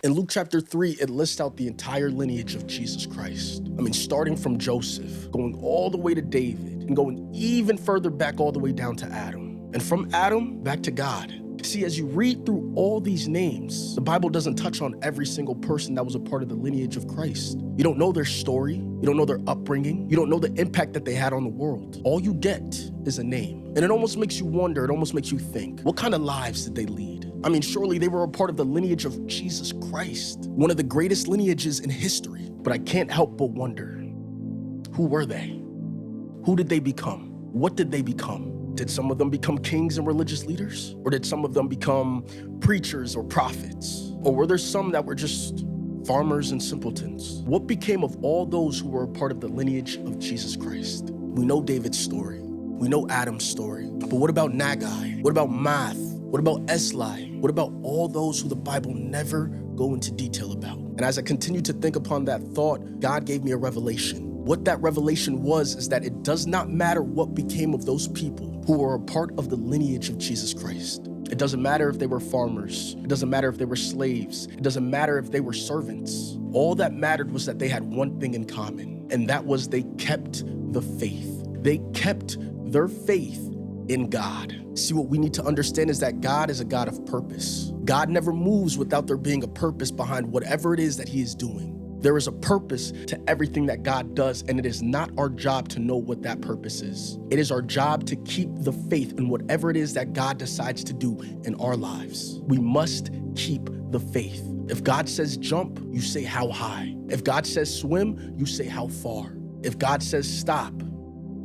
In Luke chapter 3, it lists out the entire lineage of Jesus Christ. I mean, starting from Joseph, going all the way to David, and going even further back all the way down to Adam. And from Adam, back to God. See, as you read through all these names, the Bible doesn't touch on every single person that was a part of the lineage of Christ. You don't know their story. You don't know their upbringing. You don't know the impact that they had on the world. All you get is a name. And it almost makes you wonder, it almost makes you think, what kind of lives did they lead? I mean, surely they were a part of the lineage of Jesus Christ, one of the greatest lineages in history. But I can't help but wonder, who were they? Who did they become? What did they become? Did some of them become kings and religious leaders? Or did some of them become preachers or prophets? Or were there some that were just farmers and simpletons? What became of all those who were a part of the lineage of Jesus Christ? We know David's story. We know Adam's story. But what about Nagai? What about Math? What about Esli? What about all those who the Bible never go into detail about? And as I continue to think upon that thought, God gave me a revelation. What that revelation was is that it does not matter what became of those people who were a part of the lineage of Jesus Christ. It doesn't matter if they were farmers. It doesn't matter if they were slaves. It doesn't matter if they were servants. All that mattered was that they had one thing in common, and that was they kept the faith. They kept their faith in God. See, what we need to understand is that God is a God of purpose. God never moves without there being a purpose behind whatever it is that he is doing. There is a purpose to everything that God does, and it is not our job to know what that purpose is. It is our job to keep the faith in whatever it is that God decides to do in our lives. We must keep the faith. If God says jump, you say how high. If God says swim, you say how far. If God says stop,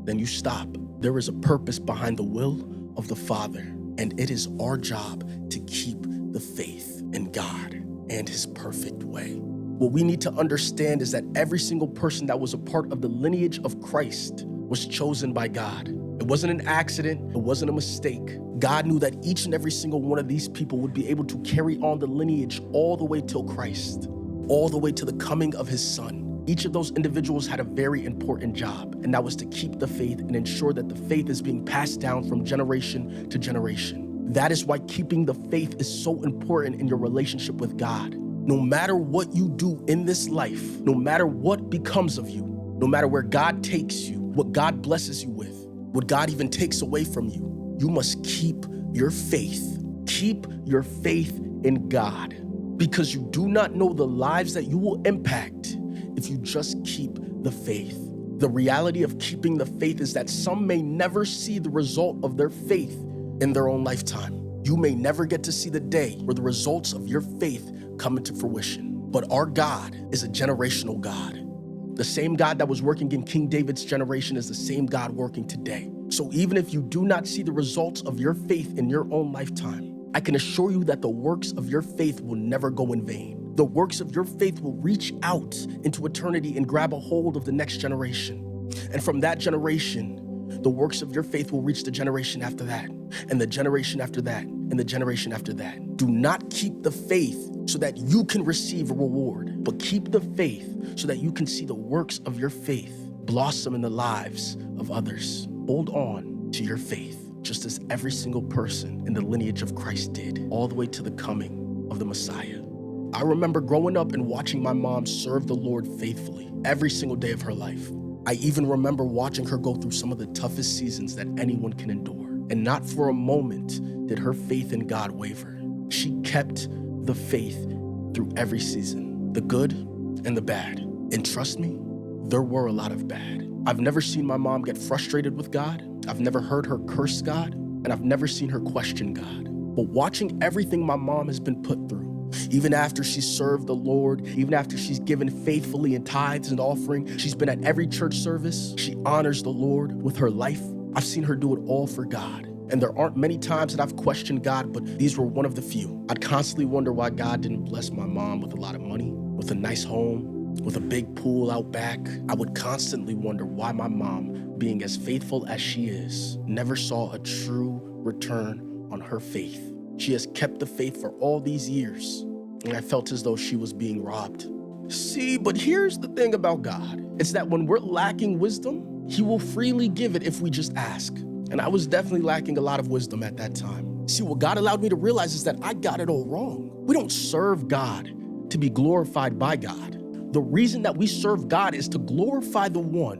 then you stop. There is a purpose behind the will of the Father, and it is our job to keep the faith in God and his perfect way. What we need to understand is that every single person that was a part of the lineage of Christ was chosen by God. It wasn't an accident. It wasn't a mistake. God knew that each and every single one of these people would be able to carry on the lineage all the way till Christ, all the way to the coming of his son. Each of those individuals had a very important job, and that was to keep the faith and ensure that the faith is being passed down from generation to generation. That is why keeping the faith is so important in your relationship with God. No matter what you do in this life, no matter what becomes of you, no matter where God takes you, what God blesses you with, what God even takes away from you, you must keep your faith. Keep your faith in God, because you do not know the lives that you will impact if you just keep the faith. The reality of keeping the faith is that some may never see the result of their faith in their own lifetime. You may never get to see the day where the results of your faith come into fruition. But our God is a generational God. The same God that was working in King David's generation is the same God working today. So even if you do not see the results of your faith in your own lifetime, I can assure you that the works of your faith will never go in vain. The works of your faith will reach out into eternity and grab a hold of the next generation. And from that generation, the works of your faith will reach the generation after that, and the generation after that, and the generation after that. Do not keep the faith so that you can receive a reward, but keep the faith so that you can see the works of your faith blossom in the lives of others. Hold on to your faith, just as every single person in the lineage of Christ did, all the way to the coming of the Messiah. I remember growing up and watching my mom serve the Lord faithfully every single day of her life. I even remember watching her go through some of the toughest seasons that anyone can endure. And not for a moment did her faith in God waver. She kept the faith through every season, the good and the bad. And trust me, there were a lot of bad. I've never seen my mom get frustrated with God. I've never heard her curse God, and I've never seen her question God. But watching everything my mom has been put through, even after she served the Lord, even after she's given faithfully in tithes and offering, she's been at every church service, she honors the Lord with her life. I've seen her do it all for God. And there aren't many times that I've questioned God, but these were one of the few. I'd constantly wonder why God didn't bless my mom with a lot of money, with a nice home, with a big pool out back. I would constantly wonder why my mom, being as faithful as she is, never saw a true return on her faith. She has kept the faith for all these years, and I felt as though she was being robbed. See, but here's the thing about God. It's that when we're lacking wisdom, he will freely give it if we just ask. And I was definitely lacking a lot of wisdom at that time. See, what God allowed me to realize is that I got it all wrong. We don't serve God to be glorified by God. The reason that we serve God is to glorify the one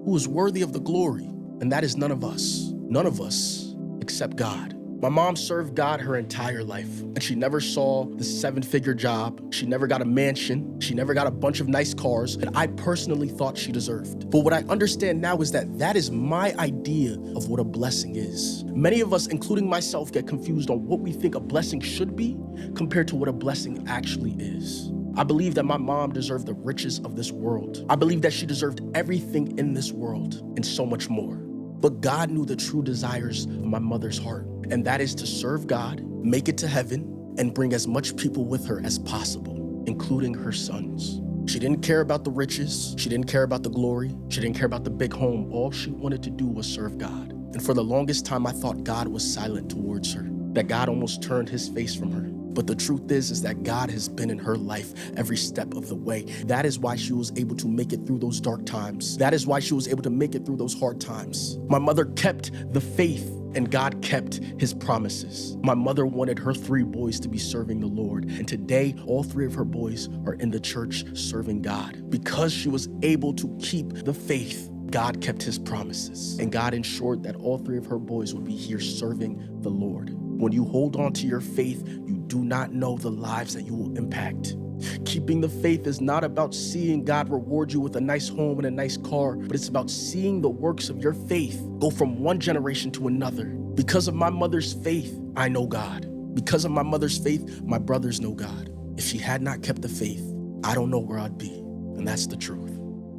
who is worthy of the glory, and that is none of us. None of us except God. My mom served God her entire life, and she never saw the 7-figure job. She never got a mansion. She never got a bunch of nice cars that I personally thought she deserved. But what I understand now is that that is my idea of what a blessing is. Many of us, including myself, get confused on what we think a blessing should be compared to what a blessing actually is. I believe that my mom deserved the riches of this world. I believe that she deserved everything in this world and so much more. But God knew the true desires of my mother's heart, and that is to serve God, make it to heaven, and bring as much people with her as possible, including her sons. She didn't care about the riches. She didn't care about the glory. She didn't care about the big home. All she wanted to do was serve God. And for the longest time, I thought God was silent towards her, that God almost turned his face from her. But the truth is that God has been in her life every step of the way. That is why she was able to make it through those dark times. That is why she was able to make it through those hard times. My mother kept the faith, and God kept his promises. My mother wanted her 3 boys to be serving the Lord, and today all 3 of her boys are in the church serving God. Because she was able to keep the faith, God kept his promises, and God ensured that all 3 of her boys would be here serving the Lord. When you hold on to your faith, you do not know the lives that you will impact. Keeping the faith is not about seeing God reward you with a nice home and a nice car, but it's about seeing the works of your faith go from one generation to another. Because of my mother's faith, I know God. Because of my mother's faith, my brothers know God. If she had not kept the faith, I don't know where I'd be, and that's the truth.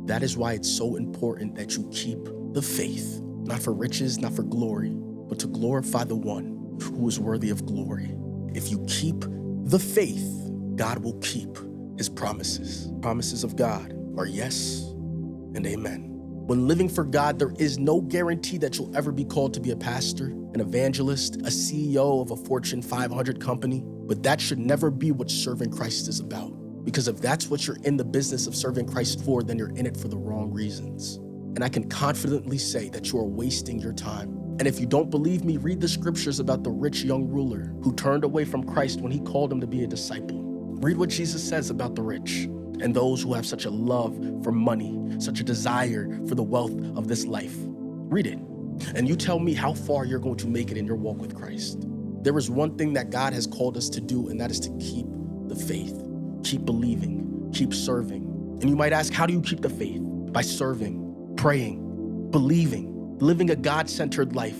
That is why it's so important that you keep the faith, not for riches, not for glory, but to glorify the one who is worthy of glory. If you keep the faith, God will keep his promises. Promises of God are yes and amen. When living for God, there is no guarantee that you'll ever be called to be a pastor, an evangelist, a CEO of a Fortune 500 company, but that should never be what serving Christ is about. Because if that's what you're in the business of serving Christ for, then you're in it for the wrong reasons. And I can confidently say that you are wasting your time. And if you don't believe me, read the scriptures about the rich young ruler who turned away from Christ when he called him to be a disciple. Read what Jesus says about the rich and those who have such a love for money, such a desire for the wealth of this life. Read it, and you tell me how far you're going to make it in your walk with Christ. There is one thing that God has called us to do, and that is to keep the faith. Keep believing, keep serving. And you might ask, how do you keep the faith? By serving, praying, believing, living a God-centered life,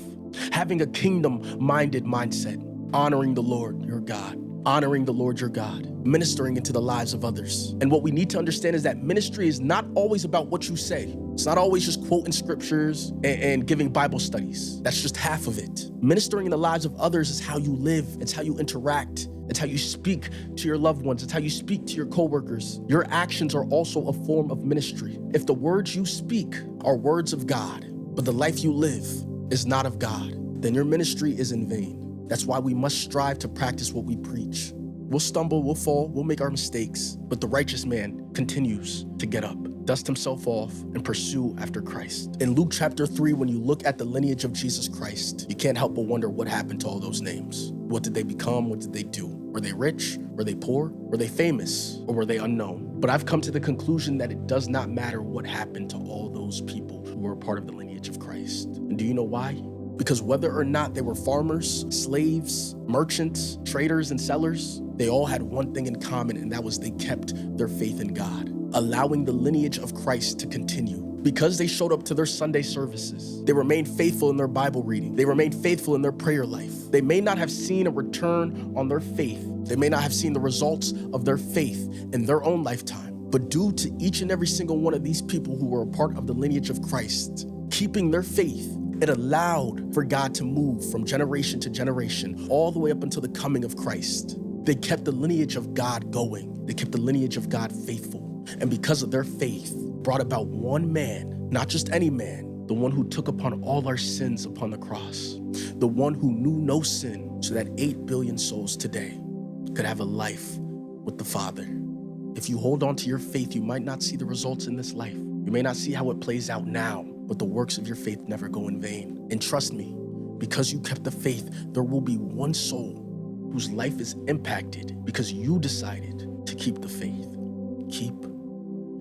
having a kingdom-minded mindset, honoring the Lord, your God, honoring the Lord your God, ministering into the lives of others. And what we need to understand is that ministry is not always about what you say. It's not always just quoting scriptures and giving Bible studies. That's just half of it. Ministering in the lives of others is how you live. It's how you interact. It's how you speak to your loved ones. It's how you speak to your coworkers. Your actions are also a form of ministry. If the words you speak are words of God, but the life you live is not of God, then your ministry is in vain. That's why we must strive to practice what we preach. We'll stumble, we'll fall, we'll make our mistakes, but the righteous man continues to get up, dust himself off, and pursue after Christ. In Luke chapter 3, when you look at the lineage of Jesus Christ, you can't help but wonder what happened to all those names. What did they become? What did they do? Were they rich? Were they poor? Were they famous? Or were they unknown? But I've come to the conclusion that it does not matter what happened to all those people who were a part of the lineage of Christ. And do you know why? Because whether or not they were farmers, slaves, merchants, traders, and sellers, they all had one thing in common, and that was they kept their faith in God, allowing the lineage of Christ to continue. Because they showed up to their Sunday services, they remained faithful in their Bible reading. They remained faithful in their prayer life. They may not have seen a return on their faith. They may not have seen the results of their faith in their own lifetime. But due to each and every single one of these people who were a part of the lineage of Christ, keeping their faith, it allowed for God to move from generation to generation, all the way up until the coming of Christ. They kept the lineage of God going. They kept the lineage of God faithful. And because of their faith, brought about one man, not just any man, the one who took upon all our sins upon the cross, the one who knew no sin, so that 8 billion souls today could have a life with the Father. If you hold on to your faith, you might not see the results in this life. You may not see how it plays out now, but the works of your faith never go in vain. And trust me, because you kept the faith, there will be one soul whose life is impacted because you decided to to keep the faith. Keep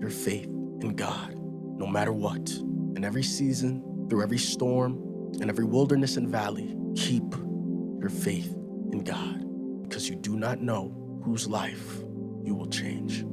your faith in God, no matter what. In every season, through every storm, and every wilderness and valley, keep your faith in God, because you do not know whose life you will change.